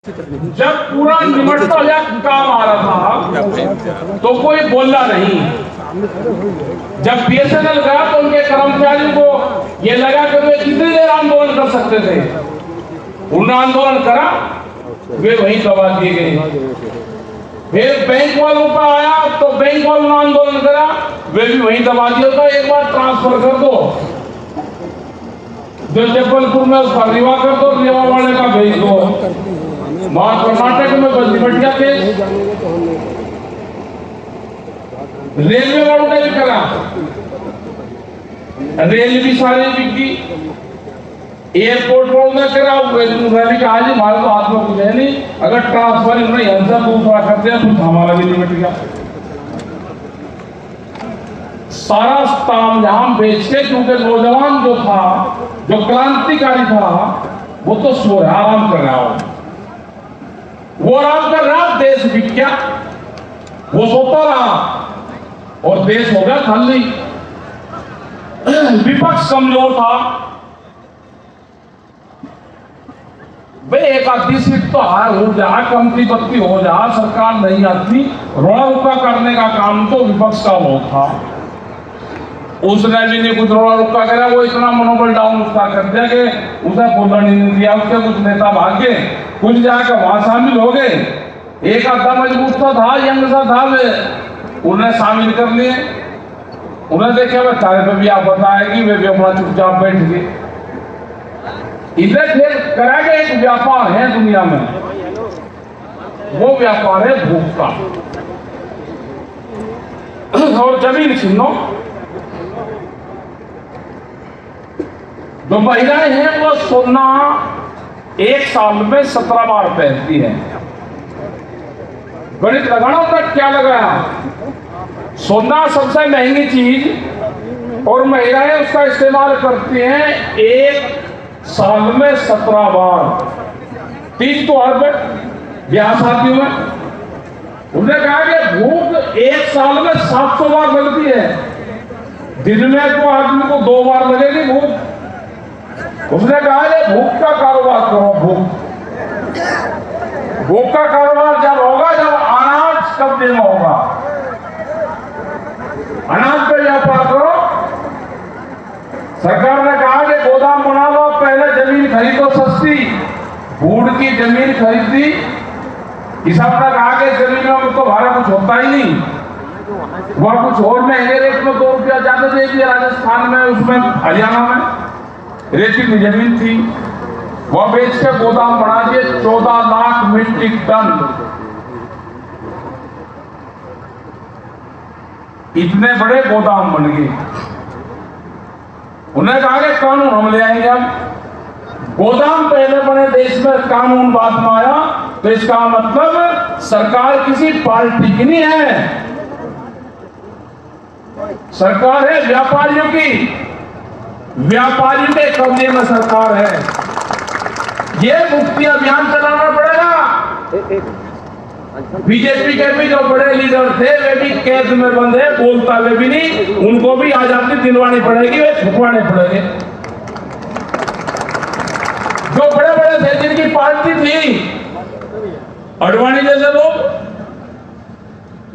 जब पूरा निमटता या काम आ रहा था तो कोई बोला नहीं। जब बीएसएनएल गया तो उनके कर्मचारियों को यह लगा कि वे कितनी देर आंदोलन कर सकते थे। उन्होंने आंदोलन करा, वे वहीं दबा दिए गए। फिर बैंक वालों का आया तो बैंक वालों ने आंदोलन करा, वे भी वहीं दबा दिया। तो एक बार ट्रांसफर कर दो, जो जबलपुर में उसका रिवा कर दो, रिवा वाले का भेज दो। वहां कर्नाटक में बल्ली बटिया केस, रेलवे वालों ने भी करा, रेल भी सारी बिकी। एयरपोर्ट वालों ने करा, उन्होंने कहा जी हमारे तो हाथ में कुछ है नहीं, अगर ट्रांसफर इन्होंने हिंसा दूसरा करते हैं तो हमारा भी नहीं मिट गया। सारा तामझाम बेच के, क्योंकि नौजवान जो था, जो क्रांतिकारी था, वो तो सो रहा, आराम कर रहा हो, वो आराम कर रहा, देश बिक गया। वो सोता रहा और देश हो गया खाली। विपक्ष कमजोर था, वे एक आधी सीट तो हार हो जा, कमती बत्ती हो जा, सरकार नहीं आती, रोड़ा रुका करने का काम तो विपक्ष का बहुत था। उसने भी नहीं कुछ रोड़ा रुका करा, वो इतना मनोबल डाउन उसका कर दिया कि उसे बोलना नहीं दिया। उसके कुछ नेता भाग गए, कुछ जाकर वहां शामिल हो गए। एक आधा मजबूत सा था, यंग सा था, वे उन्हें शामिल कर लिए। उन्हें देखा वह चारे पे भी आप बताएगी, वे भी अपना चुपचाप बैठ गए। इसे फिर करा के एक व्यापार है दुनिया में, वो व्यापार है भूख का और जमीन छीनो। जो महिलाएं हैं वो सोना एक साल में 17 बार पहनती है। गणित लगाना होता, क्या लगाया? सोना सबसे महंगी चीज और महिलाएं उसका इस्तेमाल करती हैं एक साल में 17 बार। 30 तो हर ब्याह शादियों में। उन्होंने कहा कि भूख एक साल में 700 बार लगती है। दिन में तो आदमी को 2 बार लगेगी भूख। उसने कहा ये भूख का कारोबार करो। भूख का कारोबार जब होगा जब अनाज कब्जे में होगा, अनाज पे व्यापार करो। सरकार ने कहा कि गोदाम बना लो, पहले जमीन खरीदो सस्ती। बूढ़ की जमीन खरीदी, किसान ने कहा कि जमीनों में तो हमारा कुछ होता ही नहीं, वह कुछ और महंगे रेट में 2 रुपया ज्यादा दे दिया। राजस्थान में, उसमें हरियाणा में रेती की जमीन थी, वह बेच के गोदाम बना दिए 14 लाख मीट्रिक टन। इतने बड़े गोदाम बन गए। उन्हें कहा कि कानून हम ले आएंगे। अब गोदाम पहले बने देश में, कानून बाद में आया, तो इसका मतलब सरकार किसी पार्टी की नहीं है, सरकार है व्यापारियों की। व्यापारियों के कब्जे में सरकार है। ये मुक्ति अभियान चलाना पड़ेगा। बीजेपी के भी जो बड़े लीडर थे वे भी कैद में बंद है, बोलता हुए भी नहीं, उनको भी आजादी दिलवानी पड़ेगी, वे छुपवाने पड़ेंगे। जो बड़े बड़े थे, जिनकी पार्टी थी, अडवाणी जैसे लोग,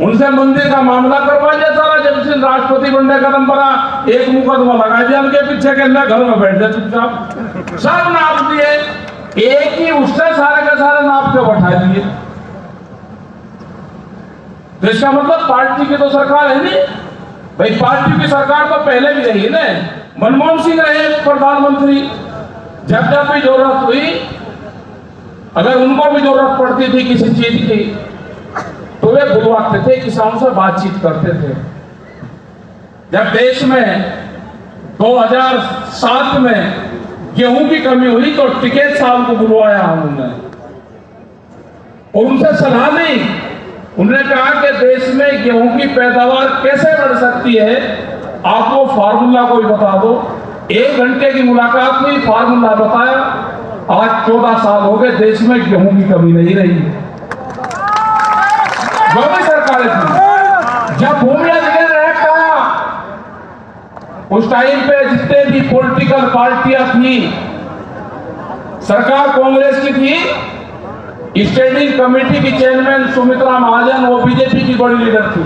उनसे मंदिर का मामला करवा दिया सारा। जब से राष्ट्रपति बनने का कदम पड़ा, एक मुकदमा लगा दिया उनके पीछे के, घर में बैठ जाए चुपचाप। सब नाप दिए, एक ही उससे सारे के सारे नाप के बैठा दिए। तो इसका मतलब पार्टी की तो सरकार है नहीं भाई। पार्टी की सरकार तो पहले भी रही है ना। मनमोहन सिंह रहे प्रधानमंत्री, जब जब भी जरूरत हुई, अगर उनको भी जरूरत पड़ती थी किसी चीज की, तो वे बुलवाते थे, किसानों से बातचीत करते थे। जब देश में 2007 में गेहूं की कमी हुई तो टिकैत साहब को बुलवाया हमने और उनसे सलाह ली। उन्होंने कहा कि देश में गेहूं की पैदावार कैसे बढ़ सकती है, आपको फार्मूला कोई बता दो। 1 घंटे की मुलाकात में फार्मूला बताया। आज 14 साल हो गए, देश में गेहूं की कमी नहीं रही। जो भी सरकारें थी, जब भूमि अधिग्रहण एक्ट आया, उस टाइम पे जितने भी पॉलिटिकल पार्टियां थी, सरकार कांग्रेस की थी, स्टैंडिंग कमेटी की चेयरमैन सुमित्रा महाजन, वो बीजेपी की बड़ी लीडर थी।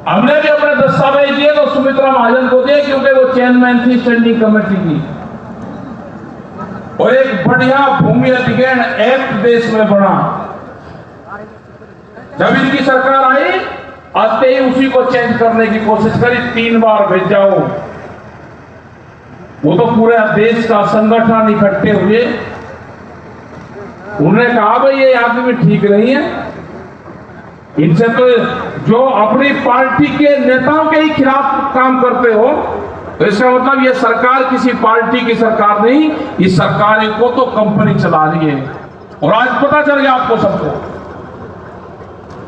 हमने भी अपने दस्तावेज दिए तो सुमित्रा महाजन को दिए, क्योंकि वो चेयरमैन थी स्टैंडिंग कमेटी की। और एक बढ़िया भूमि अधिग्रहण एक्ट देश में बना। जब इनकी सरकार आई, आते ही उसी को चेंज करने की कोशिश करी, 3 बार भेजाओ। वो तो पूरे देश का संगठन इकट्ठे हुए, उन्होंने कहा भाई ये आदमी ठीक नहीं है, इनसे तो जो अपनी पार्टी के नेताओं के ही खिलाफ काम करते हो, तो इसका मतलब ये सरकार किसी पार्टी की सरकार नहीं, इस सरकार को तो कंपनी चला रही है। और आज पता चल गया आपको सबको,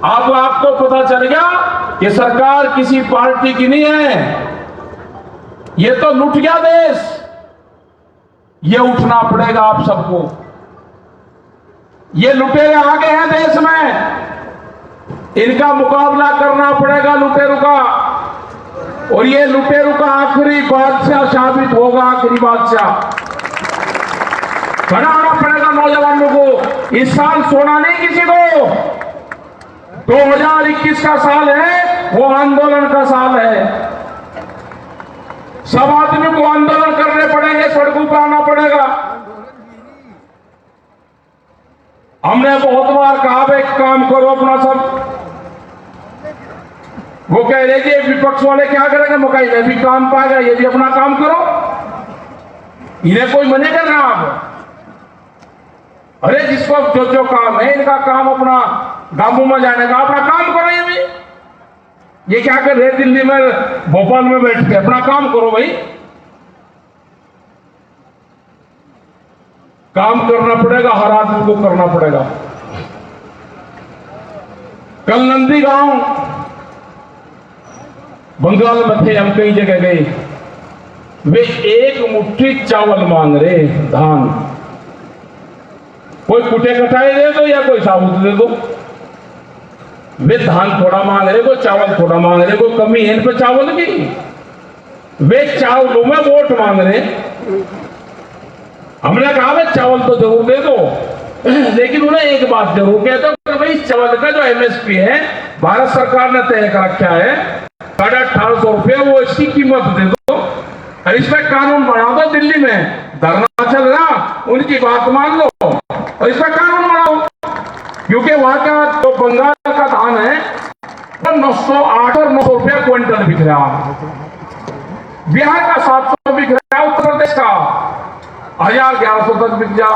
आपको पता चल गया कि सरकार किसी पार्टी की नहीं है, ये तो लुट गया देश। ये उठना पड़ेगा आप सबको। ये लुटेरे आ गए हैं देश में, इनका मुकाबला करना पड़ेगा लुटेरों का। और ये लुटेरों का आखिरी बादशाह साबित होगा, आखिरी बादशाह। खड़ा होना पड़ेगा नौजवानों को। इस साल सोना नहीं किसी को। 2021 का साल है, वो आंदोलन का साल है। सब आदमी को आंदोलन करने पड़ेंगे, सड़कों पर आना पड़ेगा। हमने बहुत बार कहा भाई काम करो अपना सब। वो कह रहे कि विपक्ष वाले क्या करेंगे, मौका ये भी काम पाएगा, ये भी अपना काम करो। इन्हें कोई मने कर रहा आप? अरे जिसको जो जो काम है, इनका काम अपना गांवों में जाने का, अपना काम करो। ये भी ये क्या कर रहे दिल्ली में, भोपाल में बैठ के, अपना काम करो भाई। काम करना पड़ेगा, हर आदमी को करना पड़ेगा। कल नंदीगांव बंगाल में थे, हम कई जगह गए, वे 1 मुट्ठी चावल मांग रहे, धान। कोई कुटे कटाए दे दो या कोई साबुत दे दो। वे धान थोड़ा मांग रहे, कोई चावल थोड़ा मांग रहे, कोई कमी है इन पे चावल की। वे चावलों में वोट मांग रहे। हमने कहा भाई चावल तो जरूर दे दो, लेकिन उन्हें एक बात जरूर कहते हो, भाई चावल का जो एमएसपी है भारत सरकार ने तय कर रखा है 1850 रुपये, वो इसकी कीमत दे दो। और इसमें कानून बना दो। दिल्ली में धरना चल रहा, उनकी बात मान लो और इसमें कानून बनाओ। क्योंकि वहां का जो बंगाल का धान है 908 और 900 रुपया क्विंटल बिक रहा है। बिहार का 700 बिक रहा है, उत्तर प्रदेश का 1000-1100 तक बिक जा।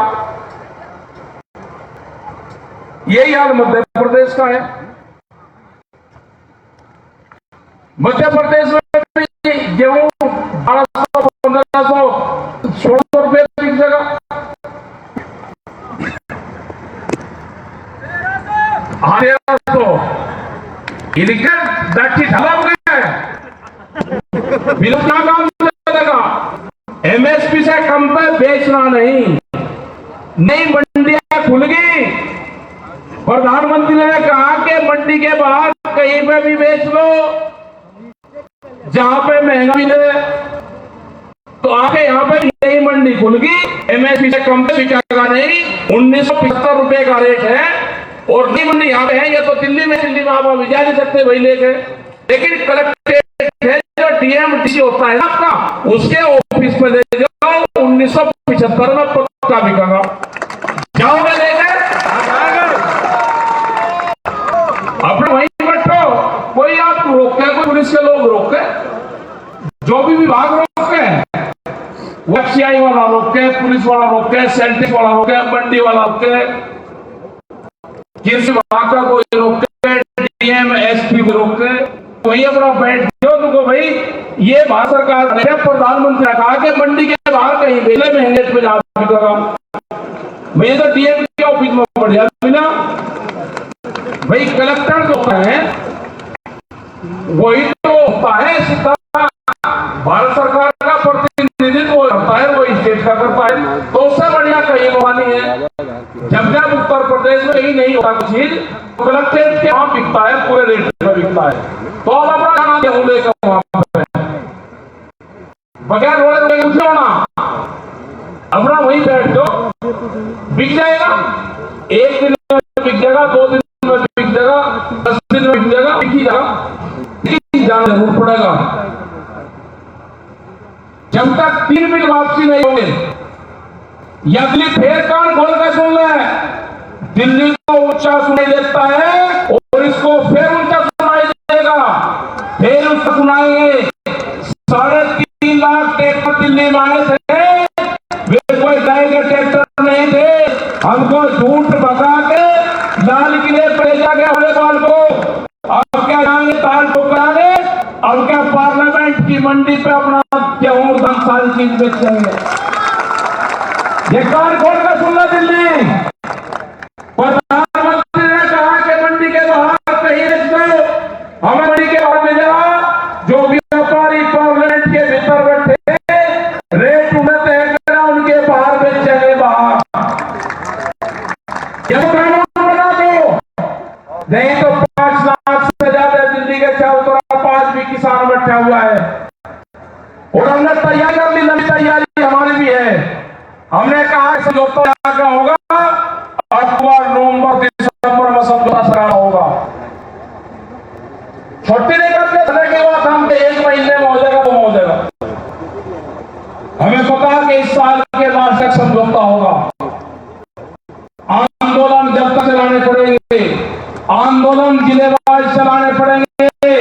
यही हाल मध्य प्रदेश का है। मध्य प्रदेश में गेहूं 1200, 1500, 1600 रुपये बिक जाएगा। इनका दाटी ढाला हो गया है, बिना काम चलेगा। एमएसपी से कम पे बेचना नहीं। नई मंडियां खुल गई। प्रधानमंत्री ने कहा कि मंडी के बाहर कहीं पे भी बेच लो, जहां पे महंगा मिले। तो आके यहाँ पे नई मंडी खुल गई, एमएसपी से कम पे बिकेगा नहीं। 1975 रुपए का रेट है। और नई मंडी यहाँ पे है। ये तो दिल्ली में आप अभी जा नहीं सकते वही लेके। लेकिन कलेक्ट्रेट है, जो डीएमडीसी होता है आपका, उसके ऑफिस में ले जाओ। 1975 में पक्का बिकेगा। जाओगे लेके, अपने वहीं बैठो। कोई आपको रोके, कोई पुलिस के लोग रोके, जो भी विभाग रोके, एफसीआई वाला रोके, पुलिस वाला रोके, सेंट्रिक वाला रोके, मंडी वाला रोके, कृषि विभाग का कोई रोके, डीएम एसपी को रोके, वही अपना बैठ जाओ। तो भाई ये भारत सरकार ने, प्रधानमंत्री ने कहा कि मंडी के बाहर कहीं बेले में रेट पे जा बिकेगा। मैं तो डीएम के ऑफिस में बढ़िया मिला। भाई कलेक्टर जो है वही तो होता है सीधा भारत सरकार का प्रतिनिधित्व करता है, वो स्टेट का करता है। तो उससे बढ़िया कहीं वाली है। जब जब उत्तर प्रदेश में कहीं नहीं होता चीज, कलेक्ट्रेट के वहां बिकता है, पूरे रेट में बिकता है। तो अब अपना खाना गेहूं लेकर वहां पे बगैर रोड़े उठे होना, अपना वहीं बैठ जाओ, बिक जाएगा। एक दिन में बिक जाएगा, 2 दिन में बिक जाएगा, 10 दिन में बिक जाएगा, बिक ही जाएगा, जाना जरूर पड़ेगा। जब तक 3 बिल वापसी नहीं होंगे, या दिल्ली फिर कान खोल कर सुन ले, दिल्ली को ऊंचा सुनाई देता है और इसको फिर ऊंचा सुनाई देगा, फिर उसको सुनाएंगे। 3.5 लाख ट्रैक्टर दिल्ली में आए थे, वे कोई गाय के ट्रैक्टर नहीं थे। हमको झूठ भगा के लाल किले पर जाके वालेबाल को अब क्या जाएंगे, ताल ठोकराने, अब क्या पार्लियामेंट की मंडी पे अपना गेहूं धान सारी चीज बेचेंगे। ये कान खोल कर सुनना दिल्ली। प्रधानमंत्री ने कहा कि मंडी के बाहर कहीं बेच दो, हमें मंडी के बाहर मिला। जो व्यापारी पार्लियामेंट के भीतर बैठे रेट उन्हें तय करा, उनके बाहर बेचेंगे बाहर। जब कानून बना दो, नहीं तो 5 लाख से ज्यादा दिल्ली के चारों तरफ 5 भी किसान बैठा हुआ है और हमने तैयारी कर ली। नई तैयारी हमारी भी है। हमने कहा समझौता क्या होगा, अक्टूबर नवंबर दिसंबर में समझौता कराना होगा। छुट्टी नहीं करते के बाद हम 1 महीने में हो जाएगा तो हो जाएगा। हमें पता है कि इस साल के लास्ट तक समझौता होगा। आंदोलन जब तक चलाने पड़ेंगे, आंदोलन जिलेवार चलाने पड़ेंगे।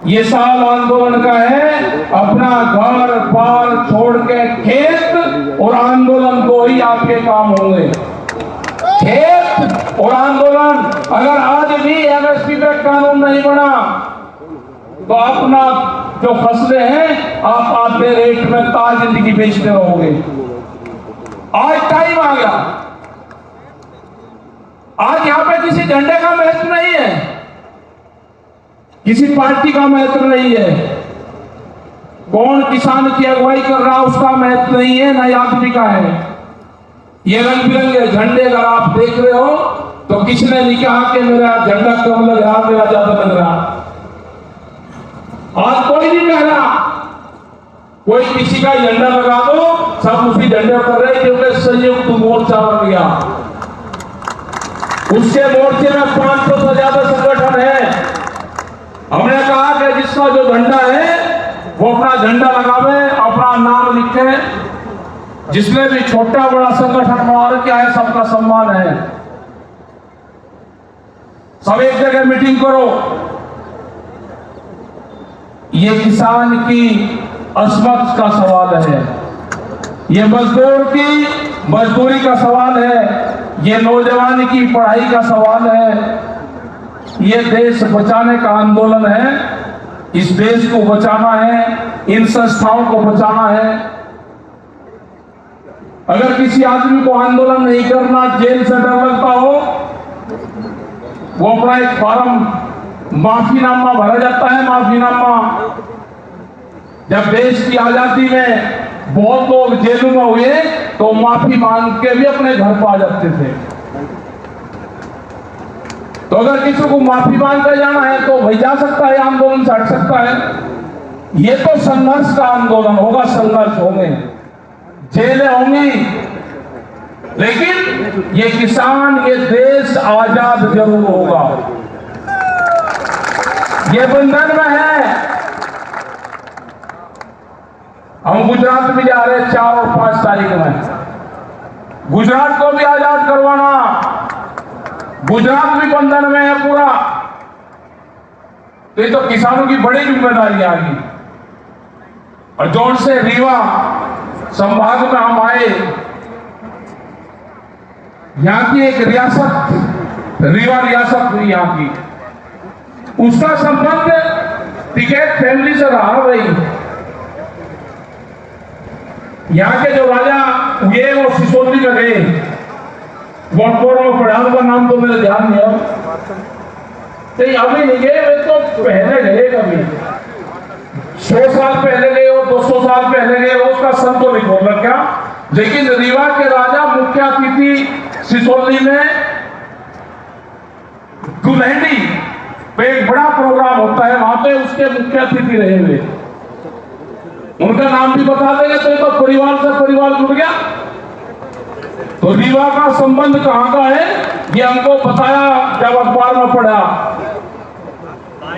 ये साल आंदोलन का है, अपना घर बार छोड़ के खेत और आंदोलन को ही आपके काम होंगे। खेत और आंदोलन। अगर आज भी एमएसपी पे कानून नहीं बना तो अपना जो फसलें हैं आप आधे रेट में ताज जिंदगी बेचते रहोगे। आज टाइम आ गया। आज यहां पे किसी झंडे का महत्व नहीं है, किसी पार्टी का महत्व नहीं है, कौन किसान की अगुवाई कर रहा उसका महत्व नहीं है, ना आदमी का है। ये रंग बिरंगे झंडे अगर आप देख रहे हो तो किसने नहीं कहा कि मेरा झंडा कम लग रहा, मेरा ज्यादा लग रहा। आज कोई नहीं कह रहा, कोई किसी का झंडा लगा दो, सब उसी झंडे पर रहे, क्योंकि संयुक्त मोर्चा बन गया। उसके मोर्चे में 500 से ज्यादा संगठन है। हमने कहा कि जिसका जो झंडा है वो अपना झंडा लगावे, अपना नाम लिखे। जिसने भी छोटा बड़ा संगठन बना रखा है, सबका सम्मान है। सब एक जगह मीटिंग करो। ये किसान की असमत का सवाल है, ये मजदूर की मजदूरी का सवाल है, ये नौजवान की पढ़ाई का सवाल है, ये देश बचाने का आंदोलन है। इस देश को बचाना है, इन संस्थाओं को बचाना है। अगर किसी आदमी को आंदोलन नहीं करना, जेल से डर लगता हो, वो अपना एक फॉर्म माफीनामा भरा जाता है। माफीनामा, जब देश की आजादी में बहुत लोग जेलों में हुए तो माफी मांग के भी अपने घर पर आ जाते थे। तो अगर किसी को माफी मांग कर जाना है तो वही जा सकता है, आंदोलन से हट सकता है। ये तो संघर्ष का आंदोलन होगा, संघर्ष होंगे, जेलें होंगी, लेकिन ये किसान, ये देश आजाद जरूर होगा। ये बंधन में है। हम गुजरात भी जा रहे हैं 4 और 5 तारीख में। गुजरात को भी आजाद करवाना, गुजरात भी बंधन में है पूरा। तो ये तो किसानों की बड़ी जिम्मेदारी आ गई। और जोर से रीवा संभाग में हम आए, यहां की एक रियासत, रीवा रियासत हुई यहाँ की, उसका संबंध टिकैत फैमिली से रहा भाई। यहाँ के जो राजा हुए वो सिसोदी में गए, वनपुर में पढ़ा, उनका नाम तो मेरे ध्यान नहीं है, तो अभी नहीं गए, वे तो पहले गए, कभी 100 साल पहले गए हो, 200 साल पहले गए हो, उसका सन तो नहीं बोल रखा। लेकिन रीवा के राजा मुख्य अतिथि सिसोदी में दुल्हनी पे एक बड़ा प्रोग्राम होता है, वहां पे उसके मुख्य अतिथि रहे हुए। उनका नाम भी बता देंगे तो परिवार से परिवार जुड़ गया। तो रीवा का संबंध कहां का है ये हमको बताया जब अखबार में पढ़ा।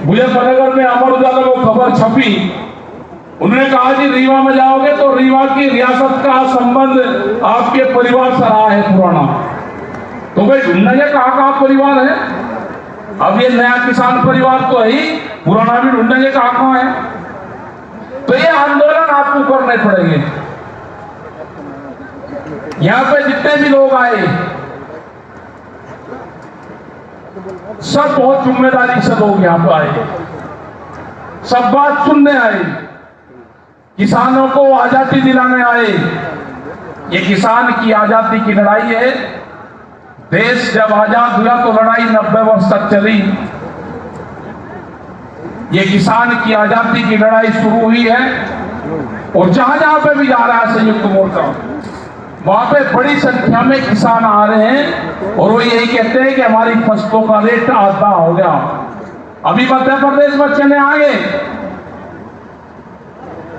मुजफ्फरनगर में अमर उजाला को खबर छपी, उन्होंने कहा कि रीवा में जाओगे तो रीवा की रियासत का संबंध आपके परिवार से रहा है पुराना। तो भाई ढूंढेंगे कहाँ परिवार है। अब ये नया किसान परिवार तो है ही, पुराना भी ढूंढेंगे कहाँ है। तो ये आंदोलन आपको करने पड़ेंगे। यहां पे जितने भी लोग आए सब बहुत जिम्मेदारी से लोग यहां पर आए, सब बात सुनने आए, किसानों को आजादी दिलाने आए। ये किसान की आजादी की लड़ाई है। देश जब आजाद हुआ तो लड़ाई 90 वर्ष तक चली। ये किसान की आजादी की लड़ाई शुरू हुई है और जहां जहां पे भी जा रहा है संयुक्त मोर्चा, वहां पे बड़ी संख्या में किसान आ रहे हैं और वो यही कहते हैं कि हमारी फसलों का रेट आधा हो गया। अभी मध्य प्रदेश में चने आ गए,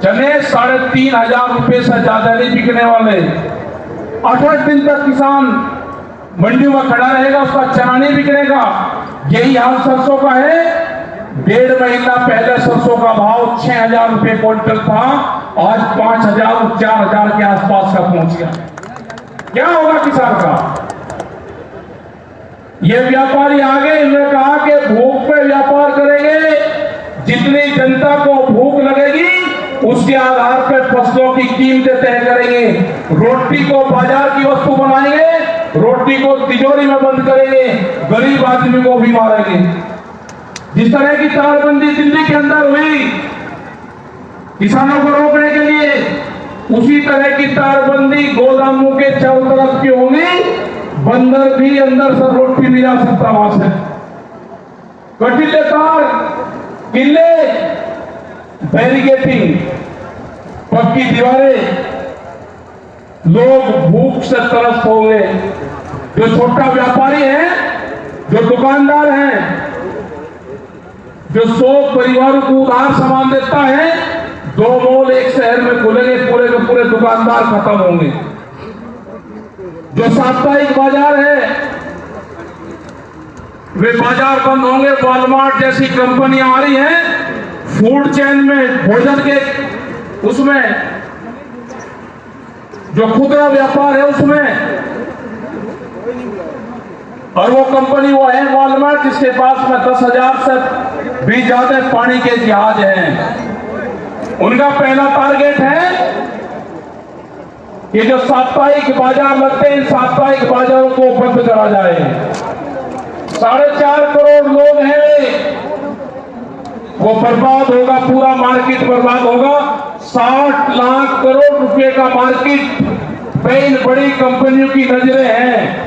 चने 3,500 रुपए से ज्यादा नहीं बिकने वाले। 8 दिन तक किसान मंडी में खड़ा रहेगा, उसका चना नहीं बिकने का। यही हाल सरसों का है। 1.5 महीना पहले सरसों का भाव 6,000 रुपए क्विंटल था, आज 5,000 4,000 के आसपास का पहुंच गया। क्या होगा किसान का। ये व्यापारी आगे इन्होंने कहा कि भूख पे व्यापार करेंगे, जितनी जनता को भूख लगेगी उसके आधार पर फसलों की कीमतें तय करेंगे। रोटी को बाजार की वस्तु बनाएंगे, रोटी को तिजोरी में बंद करेंगे, गरीब आदमी को भी मारेंगे। जिस तरह की तारबंदी दिल्ली के अंदर हुई किसानों को रोकने के लिए, उसी तरह की तारबंदी गोदामों के चारों तरफ की होगी। बंदर भी अंदर से रोटी नहीं जा सकता वहां से। कटीले तार, किले, बैरिकेटिंग, पक्की दीवारें, लोग भूख से तरस होंगे। जो छोटा व्यापारी है, जो दुकानदार है, जो 100 परिवारों को उधार सामान देता है, 2 मॉल एक शहर में खुलेंगे, पूरे के पूरे दुकानदार खत्म होंगे। जो साप्ताहिक बाजार है वे बाजार बंद होंगे। वॉलमार्ट जैसी कंपनियां आ रही हैं फूड चेन में, भोजन के उसमें, जो खुदरा व्यापार है उसमें, और वो कंपनी वो है वॉलमार्ट जिसके पास में 10,000 से भी ज्यादा पानी के जहाज हैं। उनका पहला टारगेट है कि जो साप्ताहिक बाजार लगते हैं, साप्ताहिक बाजारों को बंद करा जाए। 4.5 करोड़ लोग हैं, वो बर्बाद होगा, पूरा मार्केट बर्बाद होगा। 60 लाख करोड़ रुपए का मार्केट पे इन बड़ी कंपनियों की नजरें हैं।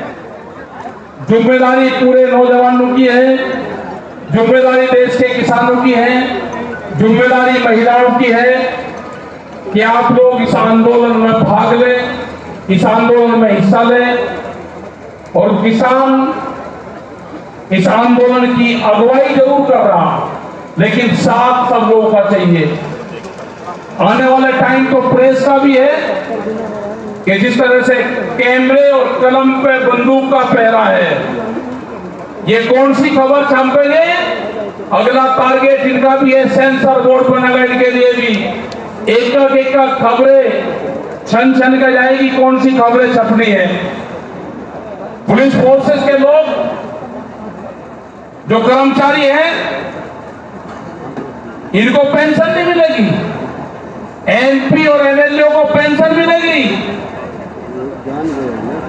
जिम्मेदारी पूरे नौजवानों की है, जिम्मेदारी देश के किसानों की है, जिम्मेदारी महिलाओं की है कि आप लोग इस आंदोलन में भाग लें, इस आंदोलन में हिस्सा लें। और किसान इस आंदोलन की अगुवाई जरूर कर रहा, लेकिन साथ सब लोगों का चाहिए। आने वाले टाइम तो प्रेस का भी है कि जिस तरह से कैमरे और कलम पे बंदूक का पहरा है, ये कौन सी खबर छापेंगे, अगला टारगेट इनका भी है। सेंसर बोर्ड बनेगा इनके लिए भी, एक खबरें छन छन कर जाएगी, कौन सी खबरें छपनी है। पुलिस फोर्सेस के लोग जो कर्मचारी हैं इनको पेंशन नहीं मिलेगी, एमपी और एमएलए को पेंशन मिलेगी।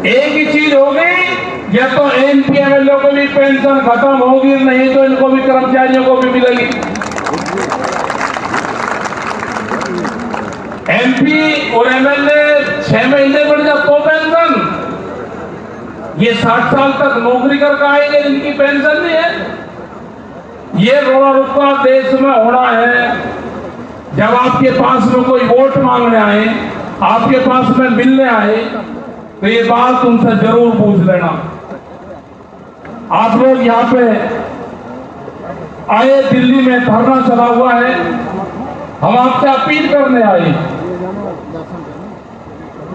एक ही चीज होगी, या तो एमपी एमएलए को भी पेंशन खत्म होगी, नहीं तो इनको भी, कर्मचारियों को भी मिलेगी। एमपी और एमएलए 6 महीने बढ़ जाए तो पेंशन। ये 60 साल तक नौकरी करके आएंगे, इनकी पेंशन नहीं है। ये रोड़ा रुका देश में होना है। जब आपके पास में कोई वोट मांगने आए, आपके पास में मिलने आए, तो ये बात उनसे जरूर पूछ लेना। आप लोग यहाँ पे आए, दिल्ली में धरना चला हुआ है, हम आपसे अपील करने आए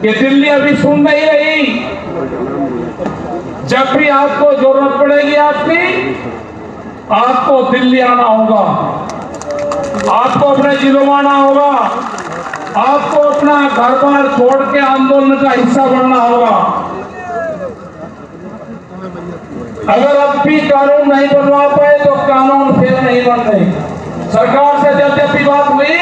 कि दिल्ली अभी सुन नहीं रही। जब भी आपको जरूरत पड़ेगी आपको दिल्ली आना होगा, आपको अपने जिलों में आना होगा, आपको अपना घर बार छोड़ के आंदोलन का हिस्सा बनना होगा। अगर अब भी कानून नहीं बनवा पाए तो कानून फिर नहीं बन रहे। सरकार से जब भी बात हुई,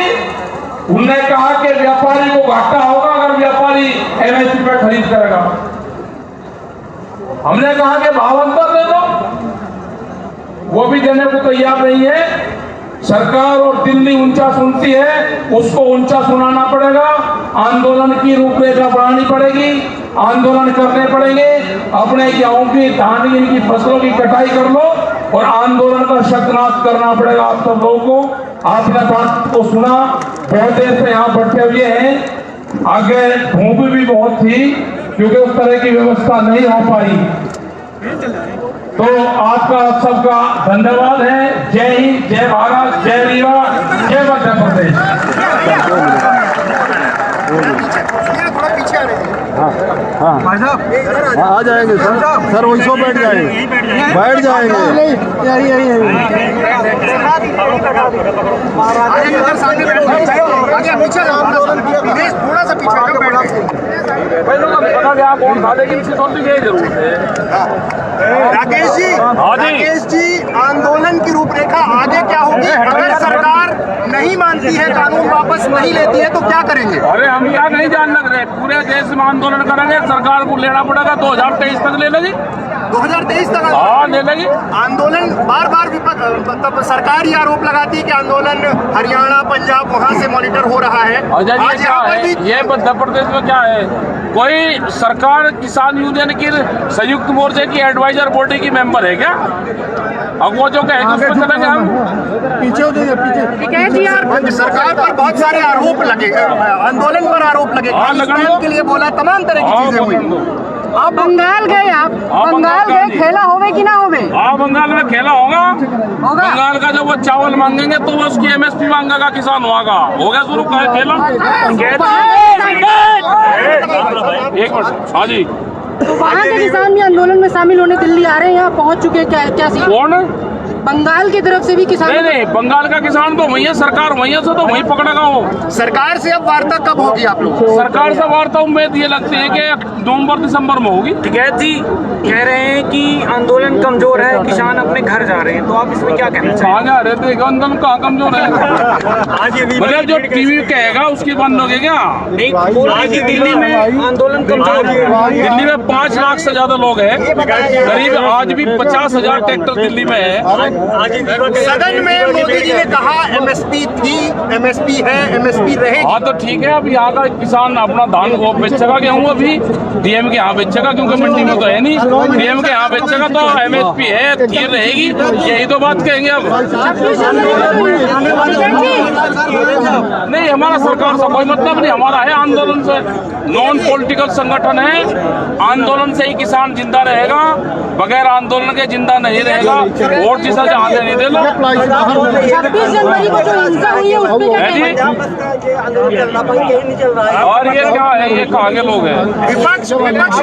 उन्होंने कहा कि व्यापारी को घाटा होगा अगर व्यापारी एमएसपी पे खरीद करेगा। हमने कहा कि भाव अंतर दे दो, वो भी देने को तैयार नहीं है। सरकार और दिल्ली ऊंचा सुनती है, उसको ऊंचा सुनाना पड़ेगा। आंदोलन की रूपरेखा बढ़ानी पड़ेगी, आंदोलन करने पड़ेंगे। अपने गेहूं की, धान की, इनकी फसलों की कटाई कर लो और आंदोलन का शतनाश करना पड़ेगा आप सब लोगों को। आपने बात को सुना, बहुत देर से यहाँ बैठे हुए हैं। आगे धूप भी बहुत थी क्योंकि उस तरह की व्यवस्था नहीं हो पाई। तो आपका सबका धन्यवाद है। जय हिंद, जय भारत, जय रीवा, जय मध्य प्रदेश। हाँ भाई साहब आ जाएंगे सर वही सो बैठ जाएंगे थोड़ा सा राकेश जी आंदोलन की रूपरेखा आगे क्या होगी? अगर सरकार नहीं मानती है, कानून वापस नहीं लेती है तो क्या करेंगे? अरे हम क्या नहीं जान लग रहे, पूरे देश में आंदोलन करेंगे। सरकार को लेना पड़ेगा, 2023 तक ले लेगी। 2023 तक हाँ ले लेगी। आंदोलन बार बार मतलब सरकार ये आरोप लगाती है कि आंदोलन हरियाणा, पंजाब वहां से मॉनिटर हो रहा है। आज क्या है, ये मध्य प्रदेश में क्या है, कोई सरकार किसान यूनियन की संयुक्त मोर्चे की एडवाइजर बॉडी की मेंबर है क्या? अब वो जो कहेंगे उसमें चलेंगे हम। पीछे सरकार पर बहुत सारे आरोप लगे, आंदोलन पर आरोप लगे, के लिए बोला, तमाम तरह की चीजें हुई। आप बंगाल गए, आप बंगाल गए, खेला होवे कि ना होवे? हाँ बंगाल में खेला होगा। बंगाल का जब वो चावल मांगेंगे तो वो उसकी एमएसपी मांगेगा किसान होगा। हो गया शुरू का खेला। एक मिनट। हाँ जी, तो वहाँ के किसान भी आंदोलन में शामिल होने दिल्ली आ रहे हैं, यहाँ पहुँच चुके हैं क्या सीन? कौन? बंगाल की तरफ से भी किसान? नहीं, बंगाल का किसान तो वही है, सरकार वही है, तो वही पकड़ेगा वो। सरकार से अब वार्ता कब होगी आप लोग? सरकार से वार्ता उम्मीद ये लगती है कि नवंबर दिसंबर में होगी। टिकैत जी कह रहे हैं कि आंदोलन कमजोर है, किसान अपने घर जा रहे हैं, तो आप इसमें क्या कहना चाहेंगे? कहाँ जा रहे थे? आंदोलन कहाँ कमजोर है? मतलब जो टीवी कहेगा उसकी बंद होगी क्या? नहीं, दिल्ली में आंदोलन कमजोर है। दिल्ली में 5 लाख से ज्यादा लोग हैं, करीब आज भी 50,000 ट्रैक्टर दिल्ली में है। सदन में मोदी जी ने कहा एमएसपी थी, एमएसपी है, एमएसपी रहेगी। हाँ तो ठीक है, अब यहाँ का किसान अपना धान को बेचेगा, गेहूँ अभी डीएम के यहाँ बेचेगा क्योंकि मंडी में तो है नहीं। डीएम के यहाँ बेचेगा तो एमएसपी है, थी रहेगी, यही तो बात कहेंगे अब। नहीं, हमारा सरकार से कोई मतलब नहीं, हमारा है आंदोलन से। नॉन पॉलिटिकल संगठन है, आंदोलन से ही किसान जिंदा रहेगा, बगैर आंदोलन के जिंदा नहीं रहेगा। वोट जिसे जहाँ से नहीं दे लो। 26 जनवरी को जो हिंसा हुई है उसमें क्या कहना? और ये क्या है, ये कहाँ के लोग हैं? विपक्ष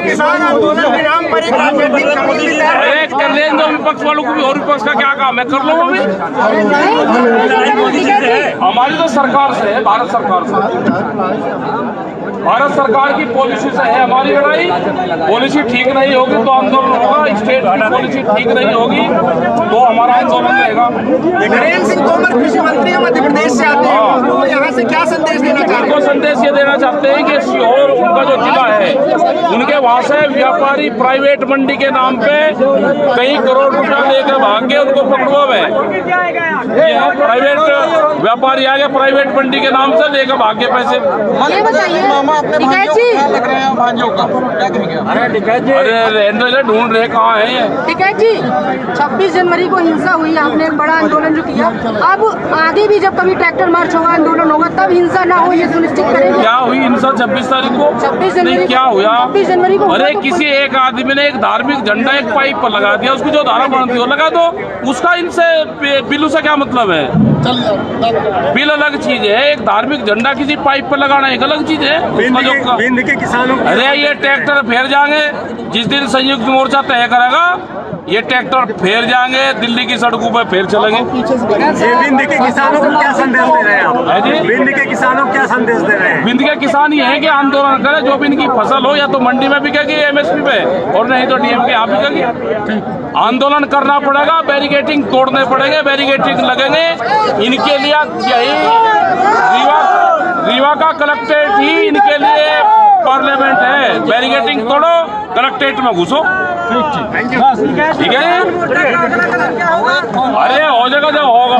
किसान आंदोलन के नाम पर एक राजनीतिक सम्मिलित है। अरे कर लें दो विपक्ष वालों को भी, और विपक्ष का क्या काम है, कर लो वो भी। हमारी तो सरकार से है, भारत सरकार से, भारत सरकार की पॉलिसी से है हमारी लड़ाई। पॉलिसी ठीक नहीं होगी तो आंदोलन होगा, स्टेट की पॉलिसी ठीक नहीं होगी तो हमारा आंदोलन रहेगा। नरेंद्र सिंह तोमर कृषि मंत्री मध्य प्रदेश से आते हैं, तो यहाँ से क्या संदेश देना चाहते हैं? उनको संदेश ये देना चाहते हैं कि सीहोर उनका जो जिला है, उनके वहाँ से व्यापारी प्राइवेट मंडी के नाम पे कई करोड़ रुपया लेकर भाग के उनको पकड़वा में, ये प्राइवेट व्यापारी आ गए, प्राइवेट मंडी के नाम से लेकर भाग के पैसे। ये बताइए टिकैत जी, अरे ढूंढ रहे कहाँ है ये? टिकैत जी 26 जनवरी को हिंसा हुई, आपने बड़ा आंदोलन जो किया, अब आगे भी जब कभी ट्रैक्टर मार्च होगा, आंदोलन होगा, तब हिंसा ना हो ये सुनिश्चित करेंगे? क्या हुई हिंसा 26 तारीख को? 26 जनवरी क्या हुआ? 26 जनवरी को अरे किसी एक आदमी ने एक धार्मिक झंडा एक पाइप पर लगा दिया, उसकी जो धारा बनती हो लगा दो, उसका इनसे बिल्लू से क्या मतलब है? बिल अलग चीज है, एक धार्मिक झंडा किसी पाइप पर लगाना एक अलग चीज है। उसका जो बिंद के किसानों को अरे ये ट्रैक्टर फेर जाएंगे जिस दिन संयुक्त मोर्चा तय करेगा, ये ट्रैक्टर फेर जाएंगे दिल्ली की सड़कों पर फेर चलेंगे। ये बिंद के किसानों को क्या संदेश दे रहे हैं आप? है जी? बिंद के किसानों को क्या संदेश दे रहे हैं? बिंद के किसान ये है कि आंदोलन करें, जो भी इनकी फसल हो या तो मंडी में बिकेगी एमएसपी पे, और नहीं तो डीएम के यहाँ बिकेगी। आंदोलन करना पड़ेगा, बैरिकेटिंग तोड़ने पड़ेंगे, बैरिकेटिंग लगेंगे। इनके लिए यही रीवा का कलेक्ट्रेट ही इनके लिए पार्लियामेंट है। बैरिकेटिंग तोड़ो, कलेक्ट्रेट में घुसो, ठीक है? अरे हो जाएगा, जब होगा।